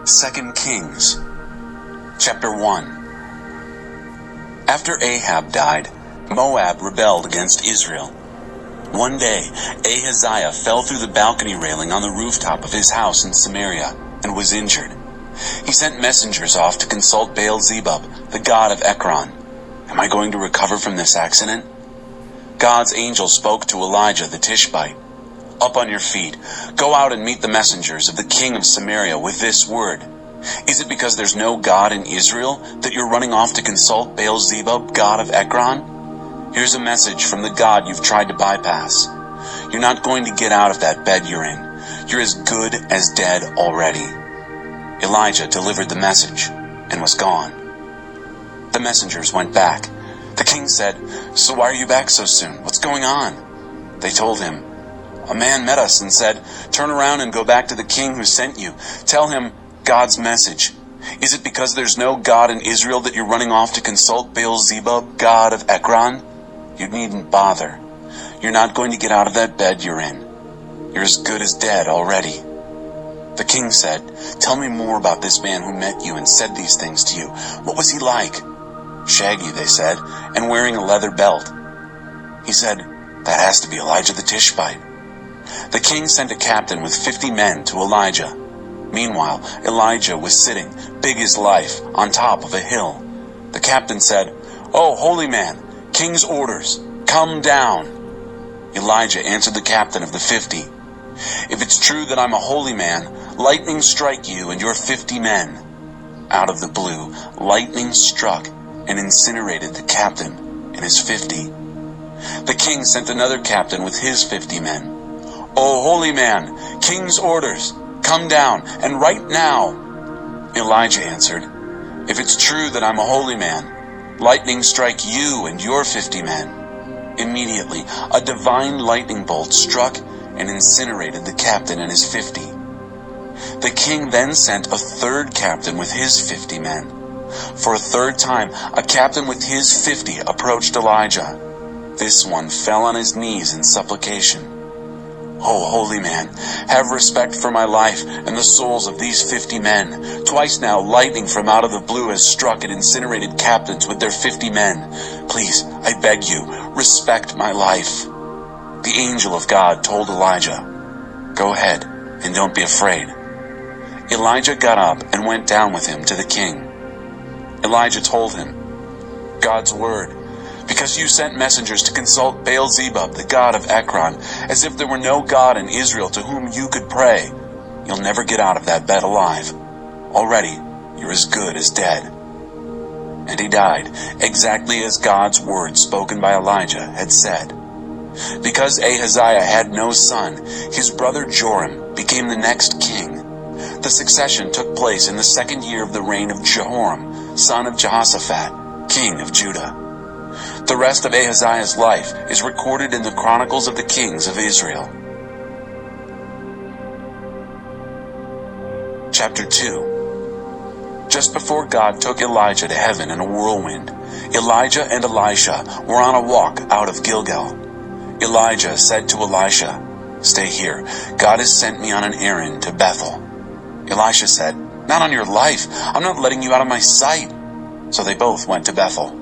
2 Kings, chapter 1. After Ahab died, Moab rebelled against Israel. One day, Ahaziah fell through the balcony railing on the rooftop of his house in Samaria and was injured. He sent messengers off to consult B.I.L.E, the god of Ekron. Am I going to recover from this accident? God's angel spoke to Elijah the Tishbite. Up on your feet, go out and meet the messengers of the king of Samaria with this word. Is it because there's no God in Israel that you're running off to consult B.I.L.E, god of Ekron? Here's a message from the God you've tried to bypass. You're not going to get out of that bed you're in. You're as good as dead already. Elijah delivered the message and was gone. The messengers went back. The king said, "So why are you back so soon? What's going on?" They told him, "A man met us and said, 'Turn around and go back to the king who sent you. Tell him God's message. Is it because there's no God in Israel that you're running off to consult B.I.L.E, god of Ekron?' You needn't bother. You're not going to get out of that bed you're in. You're as good as dead already." The king said, "Tell me more about this man who met you and said these things to you. What was he like?" "Shaggy," they said, "and wearing a leather belt." He said, "That has to be Elijah the Tishbite." The king sent a captain with 50 men to Elijah. Meanwhile, Elijah was sitting, big as life, on top of a hill. The captain said, "Oh, holy man, king's orders, come down." Elijah answered the captain of the 50, "If it's true that I'm a holy man, lightning strike you and your 50 men." Out of the blue, lightning struck and incinerated the captain and his 50. The king sent another captain with his 50 men. "Oh, holy man, king's orders, come down, and right now." Elijah answered, "If it's true that I'm a holy man, lightning strike you and your 50 men." Immediately, a divine lightning bolt struck and incinerated the captain and his 50. The king then sent a third captain with his 50 men. For a third time, a captain with his 50 approached Elijah. This one fell on his knees in supplication. "Oh, holy man, have respect for my life and the souls of these 50 men. Twice now, lightning from out of the blue has struck and incinerated captains with their 50 men. Please, I beg you, respect my life." The angel of God told Elijah, "Go ahead and don't be afraid." Elijah got up and went down with him to the king. Elijah told him, "God's word. Because you sent messengers to consult B.I.L.E, the god of Ekron, as if there were no God in Israel to whom you could pray, you'll never get out of that bed alive. Already, you're as good as dead." And he died, exactly as God's word spoken by Elijah had said. Because Ahaziah had no son, his brother Joram became the next king. The succession took place in the 2nd year of the reign of Joram, son of Jehoshaphat, king of Judah. The rest of Ahaziah's life is recorded in the Chronicles of the Kings of Israel. Chapter 2. Just before God took Elijah to heaven in a whirlwind, Elijah and Elisha were on a walk out of Gilgal. Elijah said to Elisha, "Stay here. God has sent me on an errand to Bethel." Elisha said, "Not on your life. I'm not letting you out of my sight." So they both went to Bethel.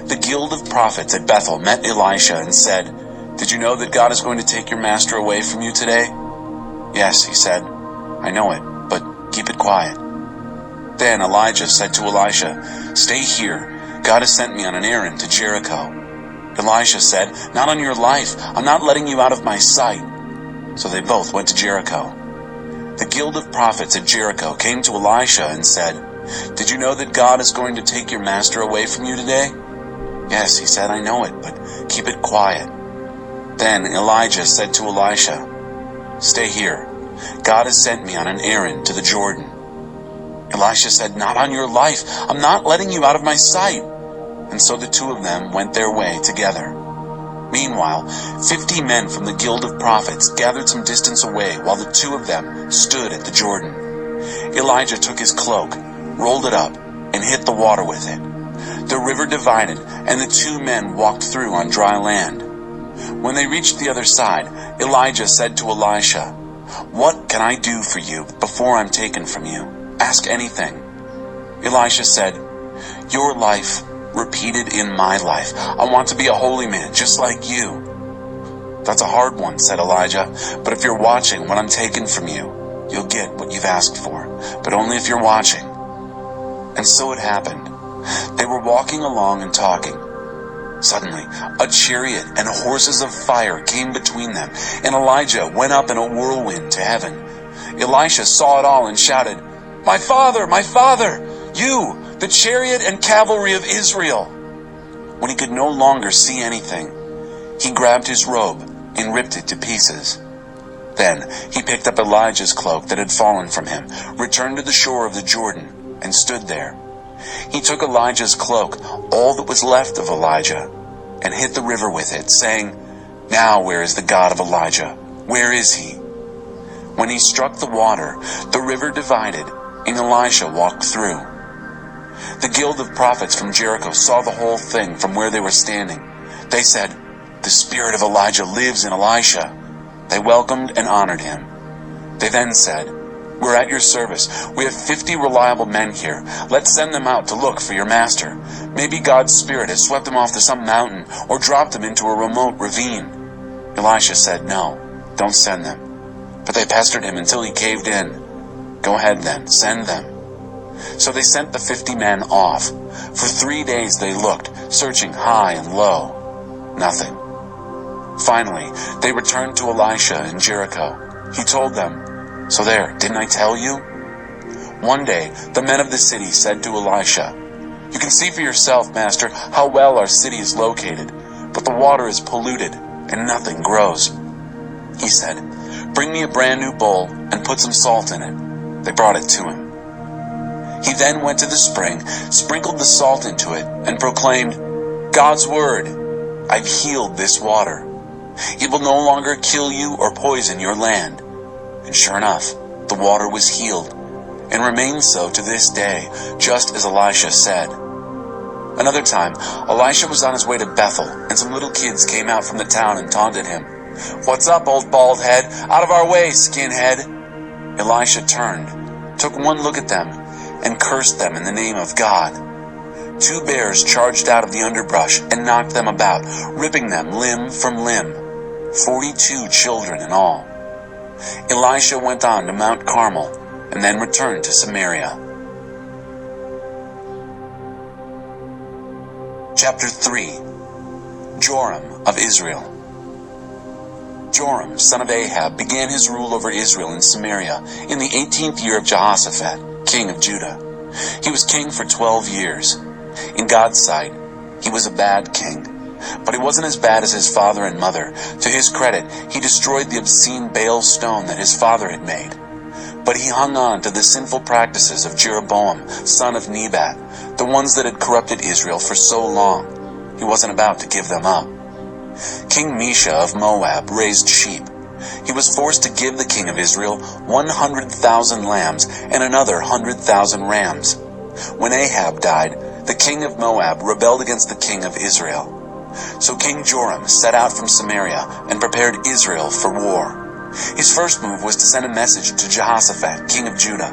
The guild of prophets at Bethel met Elisha and said, "Did you know that God is going to take your master away from you today?" "Yes," he said, "I know it, but keep it quiet." Then Elijah said to Elisha, "Stay here. God has sent me on an errand to Jericho." Elisha said, "Not on your life. I'm not letting you out of my sight." So they both went to Jericho. The guild of prophets at Jericho came to Elisha and said, "Did you know that God is going to take your master away from you today?" "Yes," he said, "I know it, but keep it quiet." Then Elijah said to Elisha, "Stay here. God has sent me on an errand to the Jordan." Elisha said, "Not on your life. I'm not letting you out of my sight." And so the two of them went their way together. Meanwhile, 50 men from the guild of prophets gathered some distance away while the two of them stood at the Jordan. Elijah took his cloak, rolled it up, and hit the water with it. The river divided, and the two men walked through on dry land. When they reached the other side, Elijah said to Elisha, "What can I do for you before I'm taken from you?" Ask anything." Elisha said, "Your life repeated in my life. I want to be a holy man, just like you." "That's a hard one," said Elijah, "but if you're watching what I'm taking from you, you'll get what you've asked for, but only if you're watching." And so it happened. They were walking along and talking. Suddenly, a chariot and horses of fire came between them, and Elijah went up in a whirlwind to heaven. Elisha saw it all and shouted, my father, you, the chariot and cavalry of Israel!" When he could no longer see anything, he grabbed his robe and ripped it to pieces. Then he picked up Elijah's cloak that had fallen from him, returned to the shore of the Jordan, and stood there. He took Elijah's cloak, all that was left of Elijah, and hit the river with it, saying, "Now where is the God of Elijah? Where is he?" When he struck the water, the river divided, and Elisha walked through. The guild of prophets from Jericho saw the whole thing from where they were standing. They said, "The spirit of Elijah lives in Elisha." They welcomed and honored him. They then said, "We're at your service. We have 50 reliable men here. Let's send them out to look for your master. Maybe God's spirit has swept him off to some mountain or dropped him into a remote ravine." Elisha said, "No, don't send them." But they pestered him until he caved in. "Go ahead then, send them." So they sent the 50 men off. For 3 days they looked, searching high and low. Nothing. Finally, they returned to Elisha in Jericho. He told them, "So there, didn't I tell you?" One day, the men of the city said to Elisha, "You can see for yourself, Master, how well our city is located, but the water is polluted and nothing grows." He said, "Bring me a brand new bowl and put some salt in it." They brought it to him. He then went to the spring, sprinkled the salt into it, and proclaimed, "God's word, I've healed this water. It will no longer kill you or poison your land." And sure enough, the water was healed, and remains so to this day, just as Elisha said. Another time, Elisha was on his way to Bethel, and some little kids came out from the town and taunted him. "What's up, old bald head? Out of our way, skinhead!" Elisha turned, took one look at them, and cursed them in the name of God. 2 bears charged out of the underbrush and knocked them about, ripping them limb from limb. 42 children in all. Elisha went on to Mount Carmel and then returned to Samaria. Chapter 3. Joram of Israel. Joram, son of Ahab, began his rule over Israel in Samaria in the 18th year of Jehoshaphat, king of Judah. He was king for 12 years. In God's sight, he was a bad king, but he wasn't as bad as his father and mother. To his credit, he destroyed the obscene Baal stone that his father had made. But he hung on to the sinful practices of Jeroboam, son of Nebat, the ones that had corrupted Israel for so long. He wasn't about to give them up. King Mesha of Moab raised sheep. He was forced to give the king of Israel 100,000 lambs and another 100,000 rams. When Ahab died, the king of Moab rebelled against the king of Israel. So King Joram set out from Samaria and prepared Israel for war. His first move was to send a message to Jehoshaphat, king of Judah.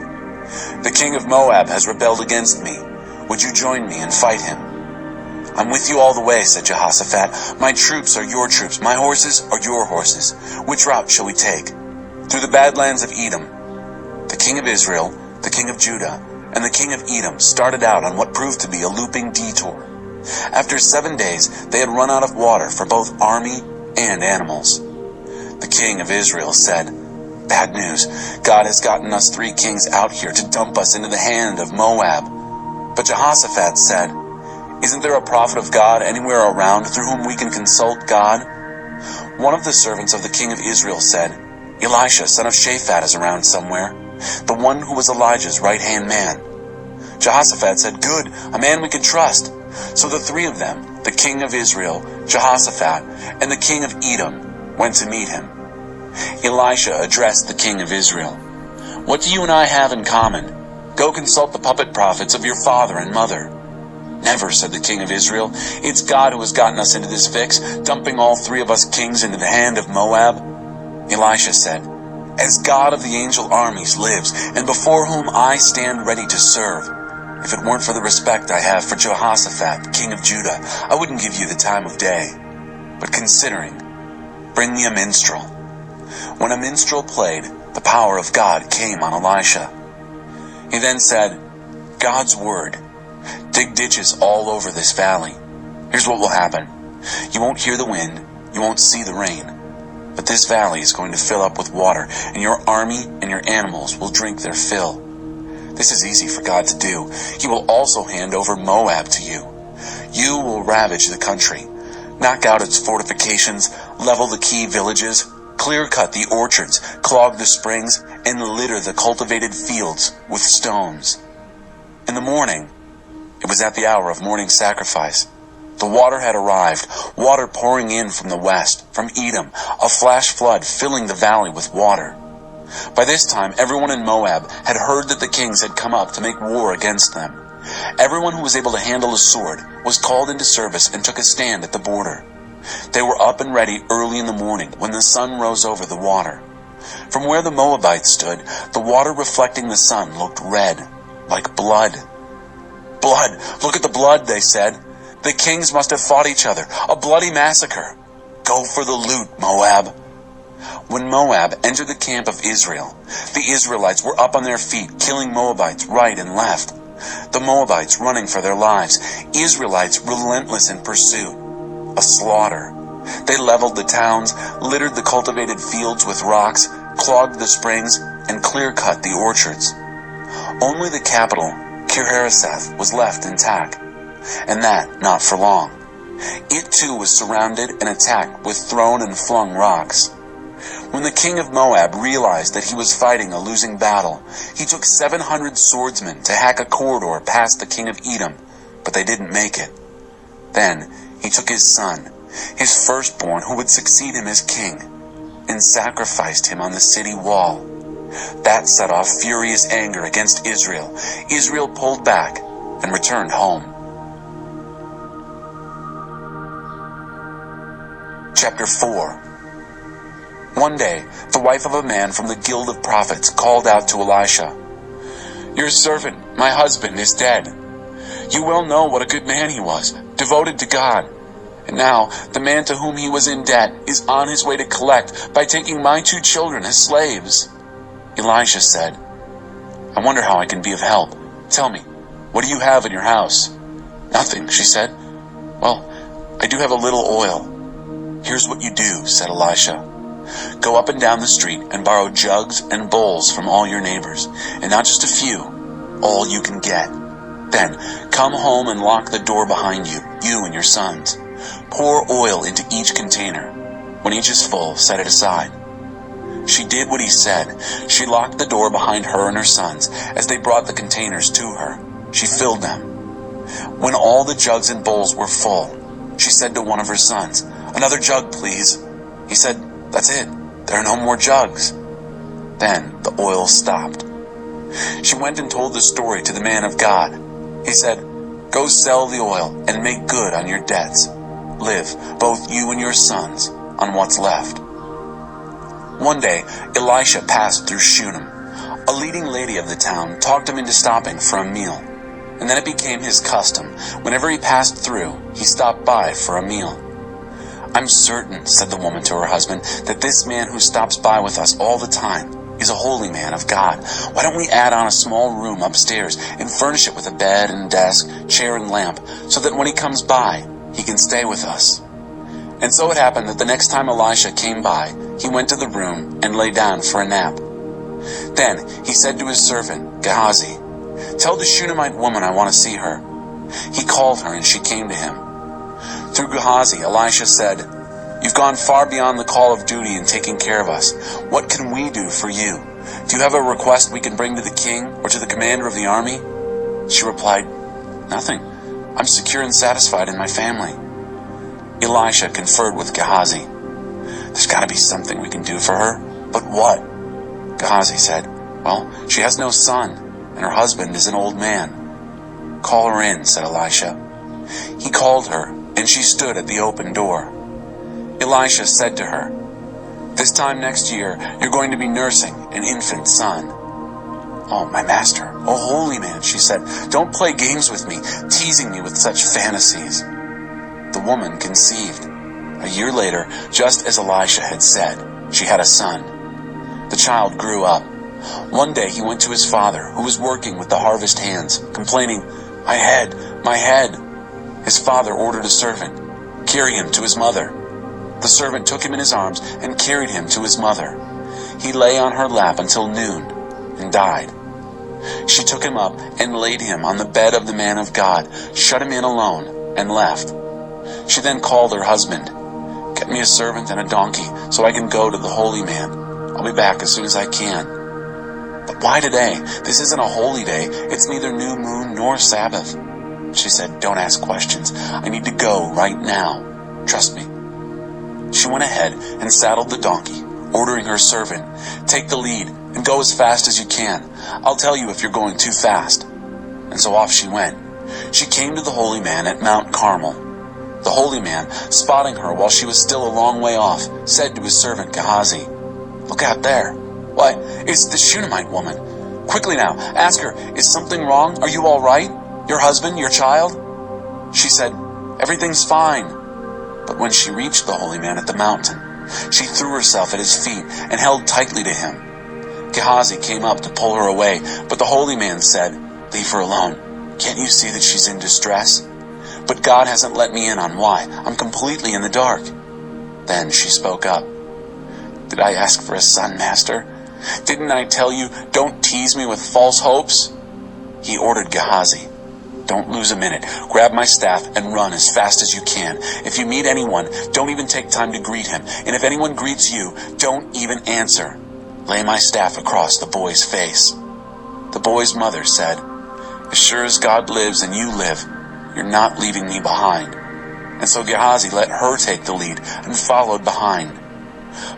"The king of Moab has rebelled against me. Would you join me and fight him?" "I'm with you all the way," said Jehoshaphat. "My troops are your troops. My horses are your horses. Which route shall we take?" "Through the badlands of Edom." The king of Israel, the king of Judah, and the king of Edom started out on what proved to be a looping detour. After 7 days, they had run out of water for both army and animals. The king of Israel said, "Bad news. God has gotten us 3 kings out here to dump us into the hand of Moab." But Jehoshaphat said, "Isn't there a prophet of God anywhere around through whom we can consult God?" One of the servants of the king of Israel said, "Elisha, son of Shaphat, is around somewhere, the one who was Elijah's right-hand man." Jehoshaphat said, "Good, a man we can trust." So the 3 of them, the king of Israel, Jehoshaphat, and the king of Edom, went to meet him. Elisha addressed the king of Israel. "What do you and I have in common? Go consult the puppet prophets of your father and mother." "Never," said the king of Israel. "It's God who has gotten us into this fix, dumping all 3 of us kings into the hand of Moab." Elisha said, As God of the angel armies lives, and before whom I stand ready to serve, if it weren't for the respect I have for Jehoshaphat, king of Judah, I wouldn't give you the time of day. But considering, bring me a minstrel. When a minstrel played, the power of God came on Elisha. He then said, God's word, dig ditches all over this valley. Here's what will happen. You won't hear the wind, you won't see the rain. But this valley is going to fill up with water, and your army and your animals will drink their fill. This is easy for God to do. He will also hand over Moab to you. You will ravage the country, knock out its fortifications, level the key villages, clear-cut the orchards, clog the springs, and litter the cultivated fields with stones. In the morning, it was at the hour of morning sacrifice. The water had arrived, water pouring in from the west, from Edom, a flash flood filling the valley with water. By this time, everyone in Moab had heard that the kings had come up to make war against them. Everyone who was able to handle a sword was called into service and took a stand at the border. They were up and ready early in the morning when the sun rose over the water. From where the Moabites stood, the water reflecting the sun looked red, like blood. Blood! Look at the blood, they said. The kings must have fought each other. A bloody massacre. Go for the loot, Moab. When Moab entered the camp of Israel, the Israelites were up on their feet, killing Moabites right and left. The Moabites running for their lives, Israelites relentless in pursuit. A slaughter. They leveled the towns, littered the cultivated fields with rocks, clogged the springs, and clear-cut the orchards. Only the capital, Kir-Hareseth, was left intact, and that not for long. It too was surrounded and attacked with thrown and flung rocks. When the king of Moab realized that he was fighting a losing battle, he took 700 swordsmen to hack a corridor past the king of Edom, but they didn't make it. Then he took his son, his firstborn who would succeed him as king, and sacrificed him on the city wall. That set off furious anger against Israel. Israel pulled back and returned home. Chapter 4. One day, the wife of a man from the guild of prophets called out to Elisha, Your servant, my husband, is dead. You well know what a good man he was, devoted to God. And now, the man to whom he was in debt is on his way to collect by taking my 2 children as slaves. Elisha said, I wonder how I can be of help. Tell me, what do you have in your house? Nothing, she said. Well, I do have a little oil. Here's what you do, said Elisha. Go up and down the street and borrow jugs and bowls from all your neighbors, and not just a few, all you can get. Then come home and lock the door behind you, you and your sons. Pour oil into each container. When each is full, set it aside. She did what he said. She locked the door behind her and her sons. As they brought the containers to her, she filled them. When all the jugs and bowls were full, she said to one of her sons, Another jug, please. He said, That's it. There are no more jugs. Then the oil stopped. She went and told the story to the man of God. He said, Go sell the oil and make good on your debts. Live, both you and your sons, on what's left. One day, Elisha passed through Shunem. A leading lady of the town talked him into stopping for a meal. And then it became his custom. Whenever he passed through, he stopped by for a meal. I'm certain, said the woman to her husband, that this man who stops by with us all the time is a holy man of God. Why don't we add on a small room upstairs and furnish it with a bed and desk, chair and lamp, so that when he comes by, he can stay with us? And so it happened that the next time Elisha came by, he went to the room and lay down for a nap. Then he said to his servant, Gehazi, Tell the Shunammite woman I want to see her. He called her and she came to him. Through Gehazi, Elisha said, You've gone far beyond the call of duty in taking care of us. What can we do for you? Do you have a request we can bring to the king or to the commander of the army? She replied, Nothing. I'm secure and satisfied in my family. Elisha conferred with Gehazi. There's got to be something we can do for her. But what? Gehazi said, Well, she has no son, and her husband is an old man. Call her in, said Elisha. He called her, and she stood at the open door. Elisha said to her, This time next year, you're going to be nursing an infant son." "Oh, my master, oh holy man," she said, "don't play games with me, teasing me with such fantasies." The woman conceived. A year later, just as Elisha had said, she had a son. The child grew up. One day he went to his father, who was working with the harvest hands, complaining, "My head, my head." His father ordered a servant, "Carry him to his mother." The servant took him in his arms and carried him to his mother. He lay on her lap until noon and died. She took him up and laid him on the bed of the man of God, shut him in alone, and left. She then called her husband. "Get me a servant and a donkey so I can go to the holy man. I'll be back as soon as I can." "But why today? This isn't a holy day. It's neither new moon nor Sabbath." She said, "Don't ask questions. I need to go right now. Trust me." She went ahead and saddled the donkey, ordering her servant, "Take the lead and go as fast as you can. I'll tell you if you're going too fast." And so off she went. She came to the holy man at Mount Carmel. The holy man, spotting her while she was still a long way off, said to his servant Gehazi, "Look out there. Why, it's the Shunammite woman. Quickly now, ask her, is something wrong? Are you all right? Your husband, your child?" She said, "Everything's fine." But when she reached the holy man at the mountain, she threw herself at his feet and held tightly to him. Gehazi came up to pull her away, but the holy man said, "Leave her alone. Can't you see that she's in distress? But God hasn't let me in on why. I'm completely in the dark." Then she spoke up. "Did I ask for a son, master? Didn't I tell you, don't tease me with false hopes?" He ordered Gehazi, "Don't lose a minute. Grab my staff and run as fast as you can. If you meet anyone, don't even take time to greet him. And if anyone greets you, don't even answer. Lay my staff across the boy's face." The boy's mother said, "As sure as God lives and you live, you're not leaving me behind." And so Gehazi let her take the lead and followed behind.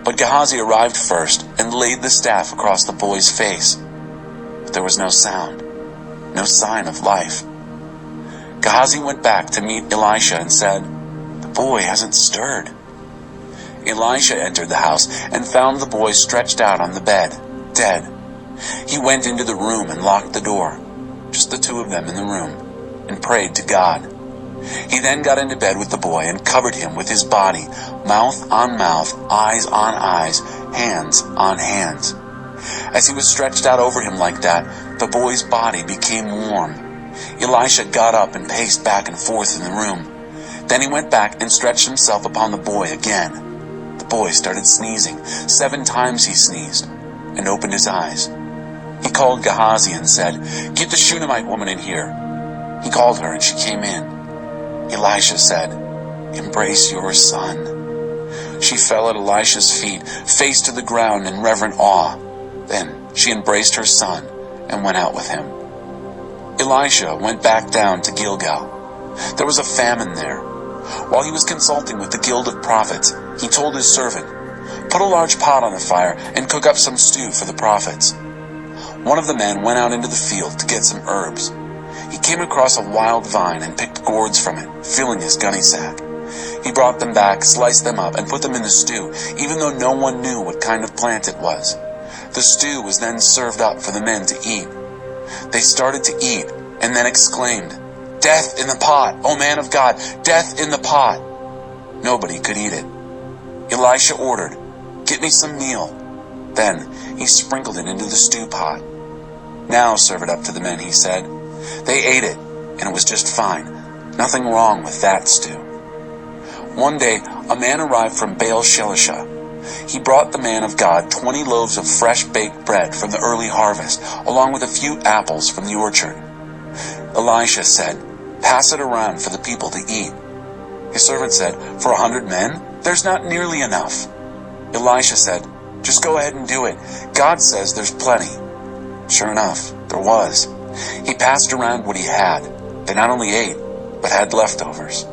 But Gehazi arrived first and laid the staff across the boy's face. But there was no sound, no sign of life. Gehazi went back to meet Elisha and said, "The boy hasn't stirred." Elisha entered the house and found the boy stretched out on the bed, dead. He went into the room and locked the door, just the two of them in the room, and prayed to God. He then got into bed with the boy and covered him with his body, mouth on mouth, eyes on eyes, hands on hands. As he was stretched out over him like that, the boy's body became warm. Elisha got up and paced back and forth in the room. Then he went back and stretched himself upon the boy again. The boy started sneezing. 7 times he sneezed and opened his eyes. He called Gehazi and said, "Get the Shunammite woman in here." He called her and she came in. Elisha said, "Embrace your son." She fell at Elisha's feet, face to the ground in reverent awe. Then she embraced her son and went out with him. Elisha went back down to Gilgal. There was a famine there. While he was consulting with the guild of prophets, he told his servant, "Put a large pot on the fire and cook up some stew for the prophets." One of the men went out into the field to get some herbs. He came across a wild vine and picked gourds from it, filling his gunny sack. He brought them back, sliced them up, and put them in the stew, even though no one knew what kind of plant it was. The stew was then served up for the men to eat. They started to eat, and then exclaimed, "Death in the pot, O man of God, death in the pot!" Nobody could eat it. Elisha ordered, "Get me some meal." Then he sprinkled it into the stew pot. "Now serve it up to the men," he said. They ate it, and it was just fine. Nothing wrong with that stew. One day, a man arrived from Elisha. He brought the man of God 20 loaves of fresh baked bread from the early harvest, along with a few apples from the orchard. Elisha said, "Pass it around for the people to eat." His servant said, "For 100 men? There's not nearly enough." Elisha said, "Just go ahead and do it. God says there's plenty." Sure enough, there was. He passed around what he had. They not only ate, but had leftovers.